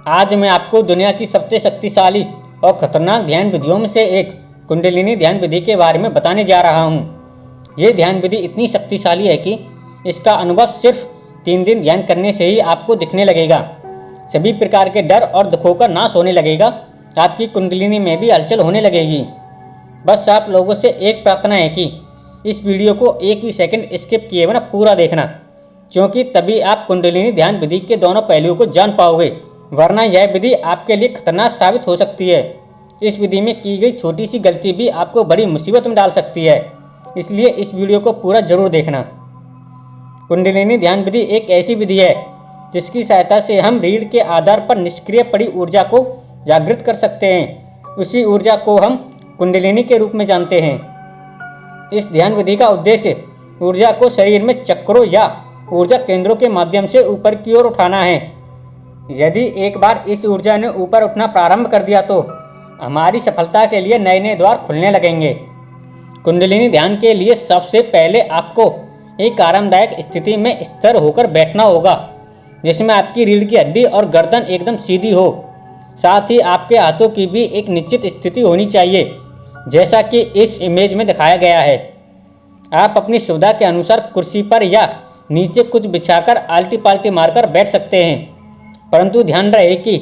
आज मैं आपको दुनिया की सबसे शक्तिशाली और खतरनाक ध्यान विधियों में से एक कुंडलिनी ध्यान विधि के बारे में बताने जा रहा हूँ। ये ध्यान विधि इतनी शक्तिशाली है कि इसका अनुभव सिर्फ 3 दिन ध्यान करने से ही आपको दिखने लगेगा। सभी प्रकार के डर और दुखों का नाश होने लगेगा। आपकी कुंडलिनी में भी हलचल होने लगेगी। बस आप लोगों से एक प्रार्थना है कि इस वीडियो को एक भी सेकंड स्किप किए बिना पूरा देखना, क्योंकि तभी आप कुंडलिनी ध्यान विधि के दोनों पहलुओं को जान पाओगे, वरना यह विधि आपके लिए खतरनाक साबित हो सकती है। इस विधि में की गई छोटी सी गलती भी आपको बड़ी मुसीबत में डाल सकती है, इसलिए इस वीडियो को पूरा जरूर देखना। कुंडलिनी ध्यान विधि एक ऐसी विधि है जिसकी सहायता से हम रीढ़ के आधार पर निष्क्रिय पड़ी ऊर्जा को जागृत कर सकते हैं। उसी ऊर्जा को हम कुंडलिनी के रूप में जानते हैं। इस ध्यान विधि का उद्देश्य ऊर्जा को शरीर में चक्रों या ऊर्जा केंद्रों के माध्यम से ऊपर की ओर उठाना है। यदि एक बार इस ऊर्जा ने ऊपर उठना प्रारंभ कर दिया तो हमारी सफलता के लिए नए नए द्वार खुलने लगेंगे। कुंडलिनी ध्यान के लिए सबसे पहले आपको एक आरामदायक स्थिति में स्थिर होकर बैठना होगा, जिसमें आपकी रीढ़ की हड्डी और गर्दन एकदम सीधी हो। साथ ही आपके हाथों की भी एक निश्चित स्थिति होनी चाहिए, जैसा कि इस इमेज में दिखाया गया है। आप अपनी सुविधा के अनुसार कुर्सी पर या नीचे कुछ बिछाकर आल्टी पाल्टी मारकर बैठ सकते हैं, परंतु ध्यान रहे कि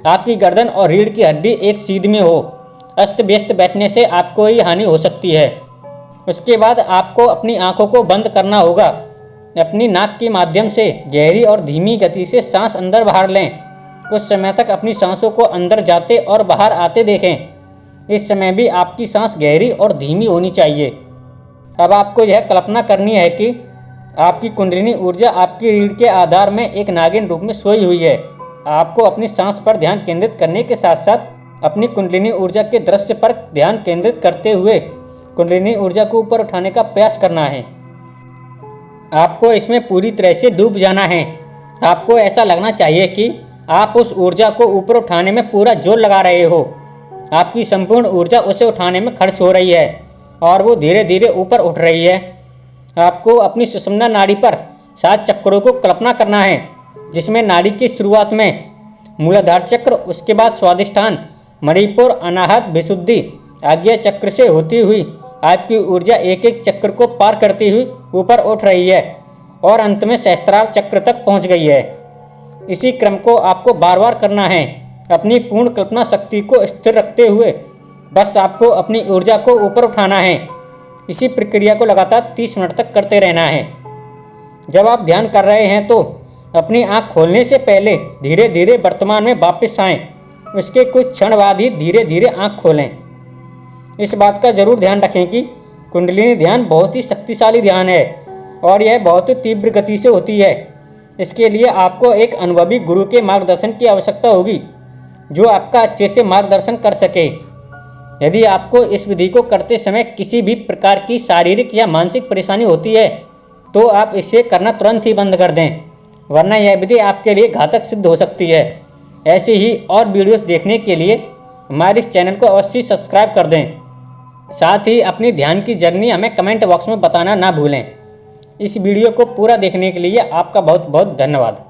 आपकी गर्दन और रीढ़ की हड्डी एक सीध में हो। अस्त व्यस्त बैठने से आपको ही हानि हो सकती है। उसके बाद आपको अपनी आंखों को बंद करना होगा। अपनी नाक के माध्यम से गहरी और धीमी गति से सांस अंदर बाहर लें। कुछ समय तक अपनी सांसों को अंदर जाते और बाहर आते देखें। इस समय भी आपकी सांस गहरी और धीमी होनी चाहिए। अब आपको यह कल्पना करनी है कि आपकी कुंडलिनी ऊर्जा आपकी रीढ़ के आधार में एक नागिन रूप में सोई हुई है। आपको अपनी सांस पर ध्यान केंद्रित करने के साथ साथ अपनी कुंडलिनी ऊर्जा के दृश्य पर ध्यान केंद्रित करते हुए कुंडलिनी ऊर्जा को ऊपर उठाने का प्रयास करना है। आपको इसमें पूरी तरह से डूब जाना है। आपको ऐसा लगना चाहिए कि आप उस ऊर्जा को ऊपर उठाने में पूरा जोर लगा रहे हो। आपकी संपूर्ण ऊर्जा उसे उठाने में खर्च हो रही है और वो धीरे धीरे ऊपर उठ रही है। आपको अपनी सुषुम्ना नाड़ी पर 7 चक्रों को कल्पना करना है, जिसमें नाड़ी की शुरुआत में मूलाधार चक्र, उसके बाद स्वादिष्ठान, मणिपुर, अनाहत, विशुद्धि, आज्ञा चक्र से होती हुई आपकी ऊर्जा एक एक चक्र को पार करती हुई ऊपर उठ रही है और अंत में सहस्त्रार चक्र तक पहुंच गई है। इसी क्रम को आपको बार बार करना है, अपनी पूर्ण कल्पना शक्ति को स्थिर रखते हुए। बस आपको अपनी ऊर्जा को ऊपर उठाना है। इसी प्रक्रिया को लगातार 30 मिनट तक करते रहना है। जब आप ध्यान कर रहे हैं तो अपनी आंख खोलने से पहले धीरे धीरे वर्तमान में वापस आएं। उसके कुछ क्षण बाद ही धीरे धीरे आंख खोलें। इस बात का जरूर ध्यान रखें कि कुंडलिनी ध्यान बहुत ही शक्तिशाली ध्यान है और यह बहुत ही तीव्र गति से होती है। इसके लिए आपको एक अनुभवी गुरु के मार्गदर्शन की आवश्यकता होगी, जो आपका अच्छे से मार्गदर्शन कर सके। यदि आपको इस विधि को करते समय किसी भी प्रकार की शारीरिक या मानसिक परेशानी होती है तो आप इसे करना तुरंत ही बंद कर दें, वरना यह विधि आपके लिए घातक सिद्ध हो सकती है। ऐसे ही और वीडियोस देखने के लिए हमारे इस चैनल को अवश्य सब्सक्राइब कर दें। साथ ही अपनी ध्यान की जर्नी हमें कमेंट बॉक्स में बताना ना भूलें। इस वीडियो को पूरा देखने के लिए आपका बहुत बहुत धन्यवाद।